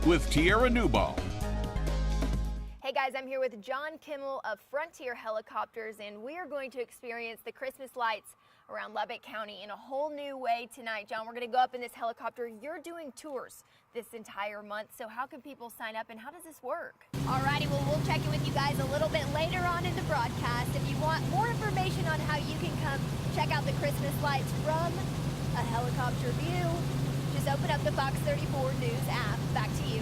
with Tierra Neubaum. Hey guys, I'm here with John Kimmel of Frontier Helicopters, and we are going to experience the Christmas lights around Lubbock County in a whole new way tonight. John, we're going to go up in this helicopter. You're doing tours this entire month, so how can people sign up and how does this work? Alrighty, well, we'll check in with you guys a little bit later on in the broadcast. If you want more information on how you can come check out the Christmas lights from a helicopter view, just open up the Fox 34 News app. Back to you.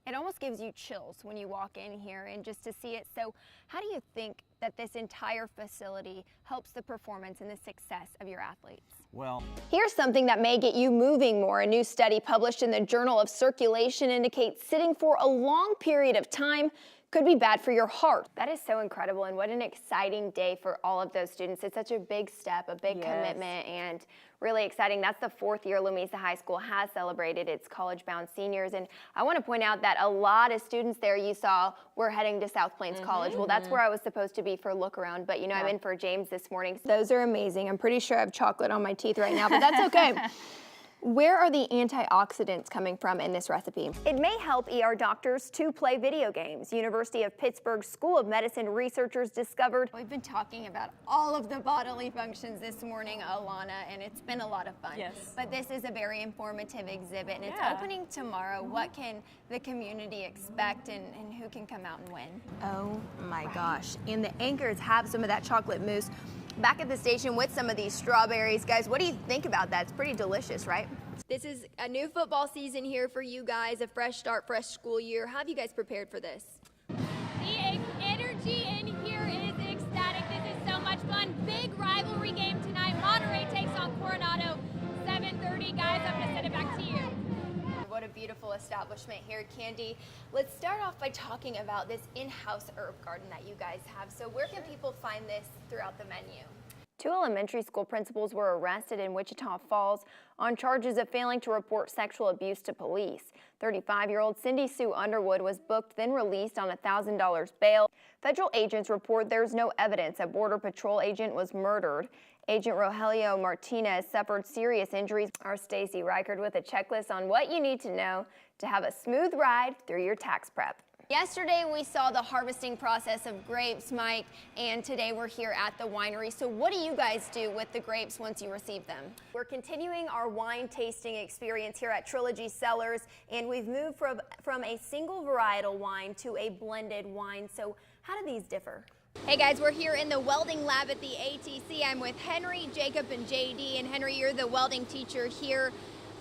It almost gives you chills when you walk in here and just to see it. So how do you think that this entire facility helps the performance and the success of your athletes? Well, here's something that may get you moving more. A new study published in the Journal of Circulation indicates sitting for a long period of time could be bad for your heart. That is so incredible, and what an exciting day for all of those students. It's such a big step, a big commitment, and really exciting. That's the fourth year Lamesa High School has celebrated its college-bound seniors, and I want to point out that a lot of students there you saw were heading to South Plains College. Well, that's where I was supposed to be for look around, but you know, I'm in for James this morning. Those are amazing. I'm pretty sure I have chocolate on my teeth right now, but that's okay. Where are the antioxidants coming from in this recipe? It may help ER doctors to play video games. University of Pittsburgh School of Medicine researchers discovered. We've been talking about all of the bodily functions this morning, Alana, and it's been a lot of fun. Yes. But this is a very informative exhibit, and it's opening tomorrow. What can the community expect, and who can come out and win? Oh my gosh. And the anchors have some of that chocolate mousse. Back at the station with some of these strawberries. Guys, what do you think about that? It's pretty delicious, right? This is a new football season here for you guys, a fresh start, fresh school year. How have you guys prepared for this? The energy in here is ecstatic. This is so much fun. Big rivalry game tonight. Monterey takes on Coronado, 7:30. Guys, I'm going to send it back to you. What a beautiful establishment here, Candy. Let's start off by talking about this in-house herb garden that you guys have. So where can people find this throughout the menu? Two elementary school principals were arrested in Wichita Falls on charges of failing to report sexual abuse to police. 35-year-old Cindy Sue Underwood was booked, then released on $1,000 bail. Federal agents report there's no evidence a Border Patrol agent was murdered. Agent Rogelio Martinez suffered serious injuries. Our Stacy Reichard with a checklist on what you need to know to have a smooth ride through your tax prep. Yesterday we saw the harvesting process of grapes, Mike, and today we're here at the winery. So what do you guys do with the grapes once you receive them? We're continuing our wine tasting experience here at Trilogy Cellars, and we've moved from a single varietal wine to a blended wine. So how do these differ? Hey guys, we're here in the welding lab at the ATC. I'm with Henry, Jacob, and JD. And Henry, you're the welding teacher here.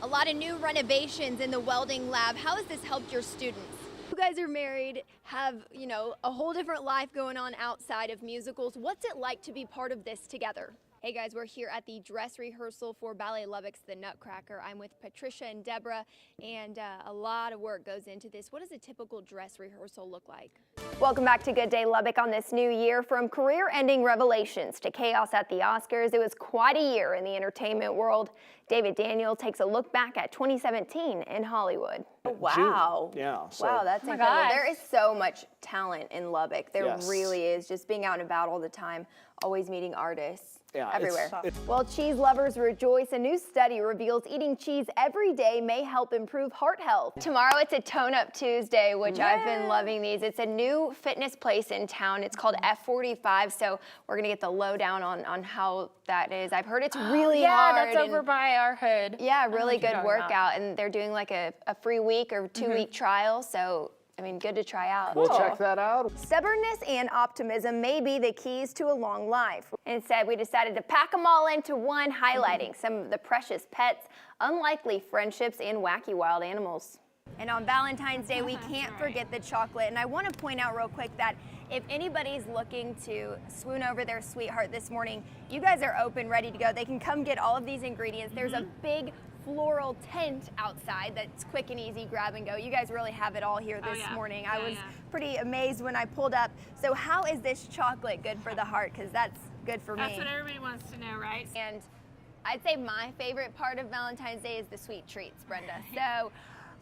A lot of new renovations in the welding lab. How has this helped your students? You guys are married, have, you know, a whole different life going on outside of musicals. What's it like to be part of this together? Hey guys, we're here at the dress rehearsal for Ballet Lubbock's The Nutcracker. I'm with Patricia and Deborah, and a lot of work goes into this. What does a typical dress rehearsal look like? Welcome back to Good Day Lubbock on this new year. From career-ending revelations to chaos at the Oscars, it was quite a year in the entertainment world. David Daniel takes a look back at 2017 in Hollywood. Oh, wow. Yeah. So, wow, that's incredible. There is so much talent in Lubbock. There really is. Just being out and about all the time, always meeting artists. Everywhere. Well, cheese lovers rejoice. A new study reveals eating cheese every day may help improve heart health. Tomorrow it's a Tone Up Tuesday, which I've been loving these. It's a new fitness place in town. It's called F45, so we're going to get the lowdown on how that is. I've heard it's really hard. Yeah, that's over by our hood. Yeah, really good workout, and they're doing like a free week or 2-week trial, so I mean, good to try out. We'll check that out. Stubbornness and optimism may be the keys to a long life. Instead, we decided to pack them all into one, highlighting some of the precious pets, unlikely friendships, and wacky wild animals. And on Valentine's Day, we can't forget the chocolate. And I want to point out real quick that if anybody's looking to swoon over their sweetheart this morning, you guys are open, ready to go. They can come get all of these ingredients. There's a big floral tent outside that's quick and easy, grab and go. You guys really have it all here this morning. I was pretty amazed when I pulled up. So how is this chocolate good for the heart? Because that's good for me. That's what everybody wants to know, right? And I'd say my favorite part of Valentine's Day is the sweet treats, Brenda. So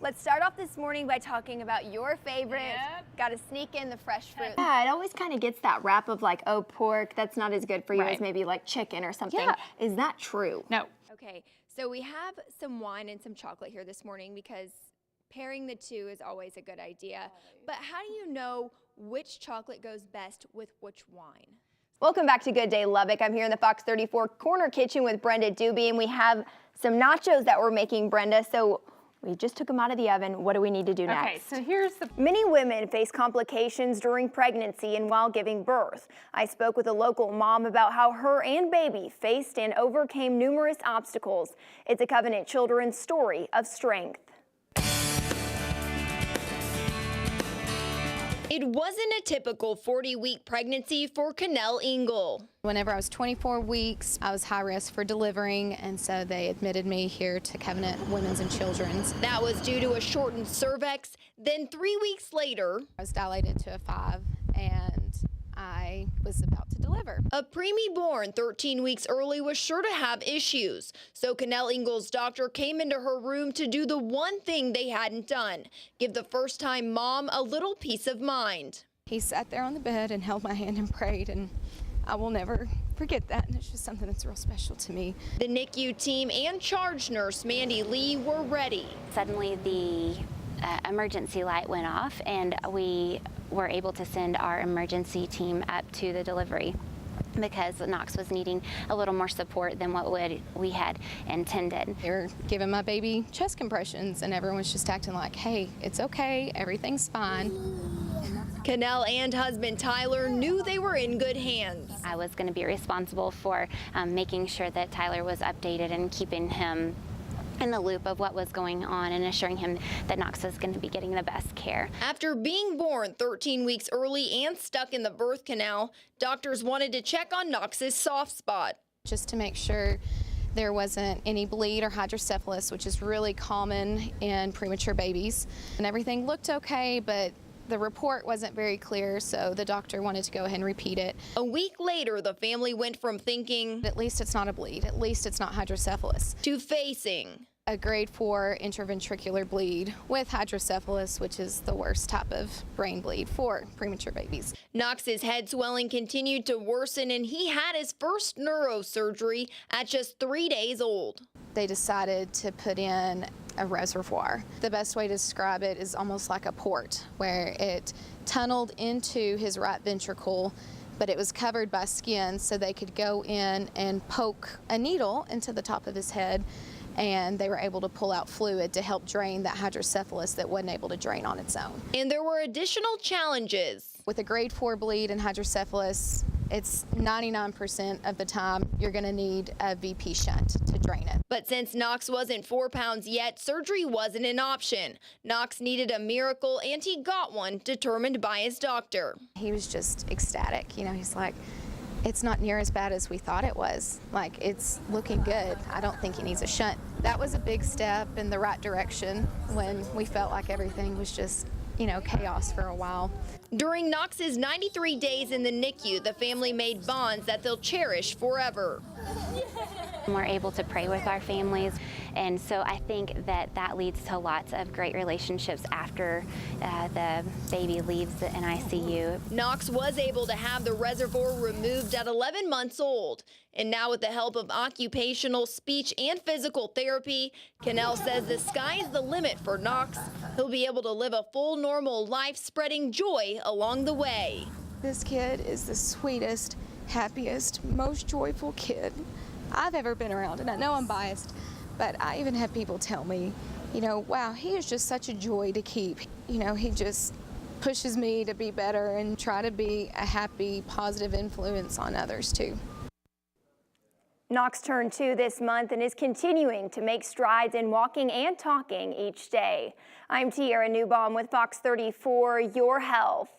let's start off this morning by talking about your favorite. Got to sneak in the fresh fruit. Yeah, it always kind of gets that rap of like, oh, pork, that's not as good for you as maybe like chicken or something. Yeah. Is that true? No. Okay, so we have some wine and some chocolate here this morning because Pairing the two is always a good idea. But how do you know which chocolate goes best with which wine? Welcome back to Good Day Lubbock. I'm here in the Fox 34 Corner Kitchen with Brenda Doobie, and we have some nachos that we're making, Brenda. So we just took them out of the oven. What do we need to do next? Okay, so here's the... Many women face complications during pregnancy and while giving birth. I spoke with a local mom about how her and baby faced and overcame numerous obstacles. It's a Covenant Children's story of strength. It wasn't a typical 40-week pregnancy for Cannell Engel. Whenever I was 24 weeks, I was high risk for delivering, and so they admitted me here to Covenant Women's and Children's. That was due to a shortened cervix. Then 3 weeks later, I was dilated to a 5, and I was about to deliver. a preemie born 13 weeks early was sure to have issues. So Cannell Engel's doctor came into her room to do the one thing they hadn't done, give the first-time mom a little peace of mind. He sat there on the bed and held my hand and prayed, and I will never forget that, and it's just something that's real special to me. The NICU team and charge nurse Mandy Lee were ready. Suddenly the emergency light went off, and we were able to send our emergency team up to the delivery because Knox was needing a little more support than what we had intended. They were giving my baby chest compressions, and everyone's just acting like, hey, it's okay, everything's fine. Cannell and husband Tyler knew they were in good hands. I was going to be responsible for making sure that Tyler was updated and keeping him in the loop of what was going on and assuring him that Knox was going to be getting the best care. After being born 13 weeks early and stuck in the birth canal, doctors wanted to check on Knox's soft spot. Just to make sure there wasn't any bleed or hydrocephalus, which is really common in premature babies. And everything looked okay, but the report wasn't very clear, so the doctor wanted to go ahead and repeat it. A week later, the family went from thinking, At least it's not a bleed, at least it's not hydrocephalus, to facing a grade 4 intraventricular bleed with hydrocephalus, which is the worst type of brain bleed for premature babies. Knox's head swelling continued to worsen, and he had his first neurosurgery at just 3 days old. They decided to put in a reservoir. The best way to describe it is almost like a port, where it tunneled into his right ventricle, but it was covered by skin, so they could go in and poke a needle into the top of his head, and they were able to pull out fluid to help drain that hydrocephalus that wasn't able to drain on its own. And there were additional challenges. With a grade 4 bleed and hydrocephalus, it's 99% of the time you're going to need a VP shunt to drain it. But since Knox wasn't 4 pounds yet, surgery wasn't an option. Knox needed a miracle, and he got one determined by his doctor. He was just ecstatic. You know, he's like, it's not near as bad as we thought it was. Like, it's looking good. I don't think he needs a shunt. That was a big step in the right direction when we felt like everything was just, you know, chaos for a while. During Knox's 93 days in the NICU, the family made bonds that they'll cherish forever. We're able to pray with our families, and so I think that leads to lots of great relationships after the baby leaves the ICU. Knox was able to have the reservoir removed at 11 months old. And now with the help of occupational, speech, and physical therapy, Cannell says the sky's the limit for Knox. He'll be able to live a full, normal life, spreading joy along the way. This kid is the sweetest, happiest, most joyful kid I've ever been around. And I know I'm biased, but I even have people tell me, you know, wow, he is just such a joy to keep. You know, he just pushes me to be better and try to be a happy, positive influence on others too. Knox turned 2 this month and is continuing to make strides in walking and talking each day. I'm Tierra Neubaum with Fox 34, Your Health.